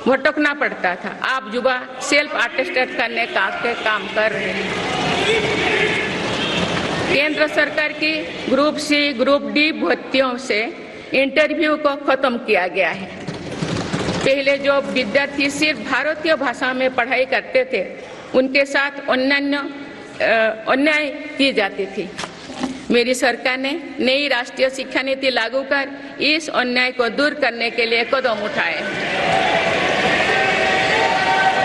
भटकना पड़ता था। आप युवा सेल्फ अटेस्टेड करने का काम कर रहे हैं। केंद्र सरकार की ग्रुप सी ग्रुप डी भर्तियों से इंटरव्यू को खत्म किया गया है। पहले जो विद्यार्थी सिर्फ भारतीय भाषा में पढ़ाई करते थे उनके साथ अन्याय की जाती थी। मेरी सरकार ने नई राष्ट्रीय शिक्षा नीति लागू कर इस अन्याय को दूर करने के लिए कदम उठाए।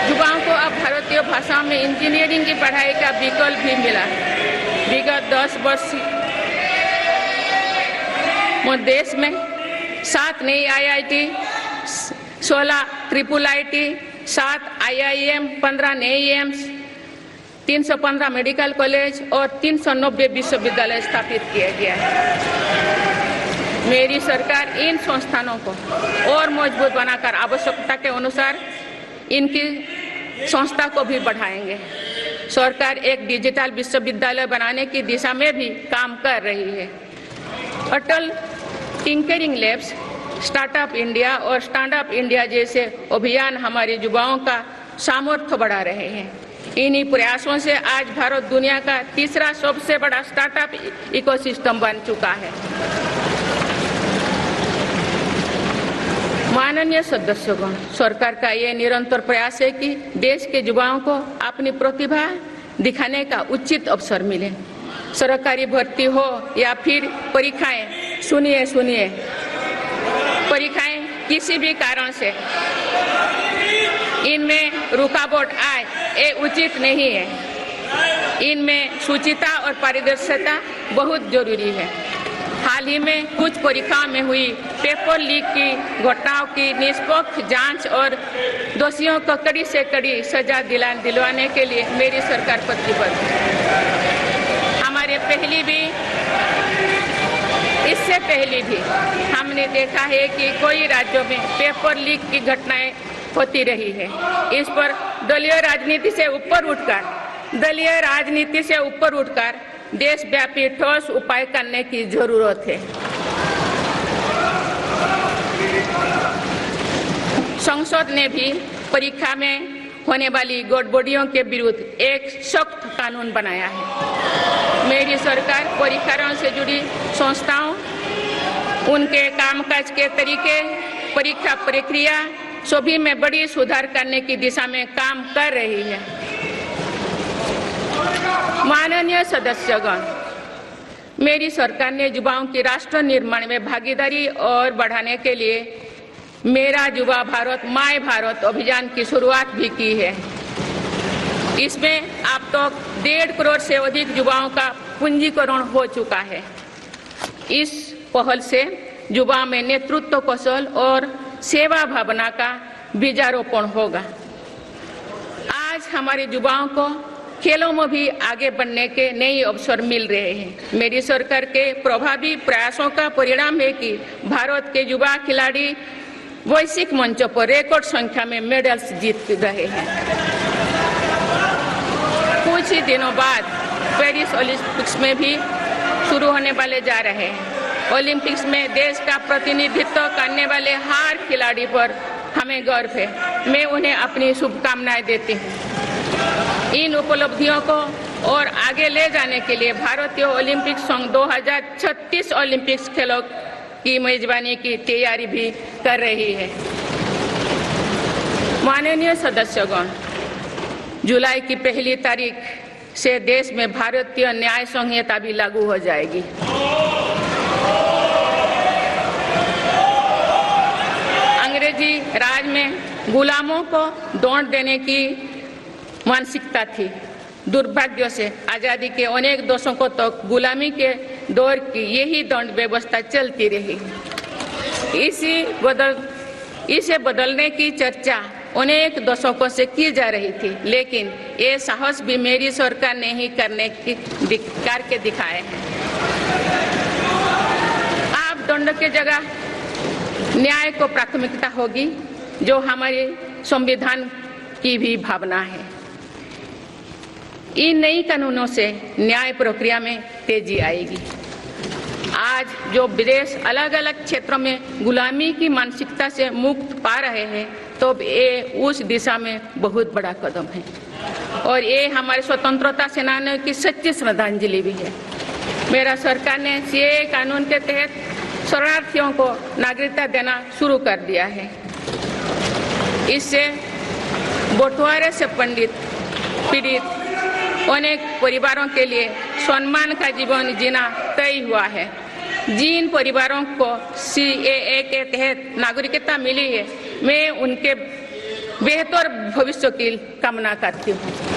युवाओं को अब भारतीय भाषा में इंजीनियरिंग की पढ़ाई का विकल्प भी मिला। विगत 10 वर्ष में देश में 7 नई IIT, 16 ट्रिपल IIT, 7 IIM, 15 नए एम्स, 315 मेडिकल कॉलेज और 390 विश्वविद्यालय स्थापित किया गया है। मेरी सरकार इन संस्थानों को और मजबूत बनाकर आवश्यकता के अनुसार इनकी संस्था को भी बढ़ाएंगे। सरकार एक डिजिटल विश्वविद्यालय बनाने की दिशा में भी काम कर रही है। अटल टिंकरिंग लैब्स, स्टार्टअप इंडिया और स्टैंडअप इंडिया जैसे अभियान हमारे युवाओं का सामर्थ्य बढ़ा रहे हैं। इन्हीं प्रयासों से आज भारत दुनिया का तीसरा सबसे बड़ा स्टार्टअप इकोसिस्टम बन चुका है। माननीय सदस्यगण, सरकार का ये निरंतर प्रयास है कि देश के युवाओं को अपनी प्रतिभा दिखाने का उचित अवसर मिले। सरकारी भर्ती हो या फिर परीक्षाएं, सुनिए, परीक्षाएं किसी भी कारण से इनमें रुकावट आए, ये उचित नहीं है। इनमें शुचिता और पारदर्शिता बहुत जरूरी है। हाल ही में कुछ परीक्षाओं में हुई पेपर लीक की घटनाओं की निष्पक्ष जांच और दोषियों को कड़ी से कड़ी सजा दिलवाने के लिए मेरी सरकार प्रतिबद्ध है। हमारे इससे पहले भी हमने देखा है कि कई राज्यों में पेपर लीक की घटनाएं होती रही है। इस पर दलीय राजनीति से ऊपर उठकर देशव्यापी ठोस उपाय करने की जरूरत है। संसद ने भी परीक्षा में होने वाली गड़बड़ियों के विरुद्ध एक सख्त कानून बनाया है। मेरी सरकार परीक्षाओं से जुड़ी संस्थाओं, उनके कामकाज के तरीके, परीक्षा प्रक्रिया सभी में बड़ी सुधार करने की दिशा में काम कर रही है। माननीय सदस्यगण, मेरी सरकार ने युवाओं की राष्ट्र निर्माण में भागीदारी और बढ़ाने के लिए मेरा युवा भारत माय भारत अभियान की शुरुआत भी की है। इसमें अब तक 1.5 करोड़ से अधिक युवाओं का पंजीकरण हो चुका है। इस पहल से युवा में नेतृत्व कौशल और सेवा भावना का बीजारोपण होगा। आज हमारे युवाओं को खेलों में भी आगे बढ़ने के नए अवसर मिल रहे हैं। मेरी सरकार के प्रभावी प्रयासों का परिणाम है कि भारत के युवा खिलाड़ी वैश्विक मंचों पर रिकॉर्ड संख्या में मेडल्स जीत रहे हैं। कुछ ही दिनों बाद पेरिस ओलंपिक्स में भी शुरू होने वाले जा रहे हैं। ओलंपिक्स में देश का प्रतिनिधित्व करने वाले हर खिलाड़ी पर हमें गर्व है। मैं उन्हें अपनी शुभकामनाएं देती हूँ। इन उपलब्धियों को और आगे ले जाने के लिए भारतीय ओलंपिक संघ 2036 ओलंपिक्स खेलों की मेजबानी की तैयारी भी कर रही है। माननीय सदस्यगण, जुलाई की 1 तारीख से देश में भारतीय न्याय संहिता भी लागू हो जाएगी। अंग्रेजी राज में गुलामों को दंड देने की मानसिकता थी। दुर्भाग्य से आजादी के अनेक दशकों तक गुलामी के दौर की यही दंड व्यवस्था चलती रही। इसे बदलने की चर्चा अनेक दशकों से की जा रही थी, लेकिन ये साहस भी मेरी सरकार ने ही करके दिखाए हैं। अब दंड के जगह न्याय को प्राथमिकता होगी, जो हमारे संविधान की भी भावना है। इन नई कानूनों से न्याय प्रक्रिया में तेजी आएगी। आज जो विदेश अलग अलग क्षेत्रों में गुलामी की मानसिकता से मुक्त पा रहे हैं, तो ये उस दिशा में बहुत बड़ा कदम है और ये हमारे स्वतंत्रता सेनानियों की सच्ची श्रद्धांजलि भी है। मेरा सरकार ने सीएए कानून के तहत शरणार्थियों को नागरिकता देना शुरू कर दिया है। इससे बंटवारे से पीड़ित अनेक परिवारों के लिए सम्मान का जीवन जीना तय हुआ है। जिन परिवारों को सीएए के तहत नागरिकता मिली है, मैं उनके बेहतर भविष्य की कामना करती हूँ।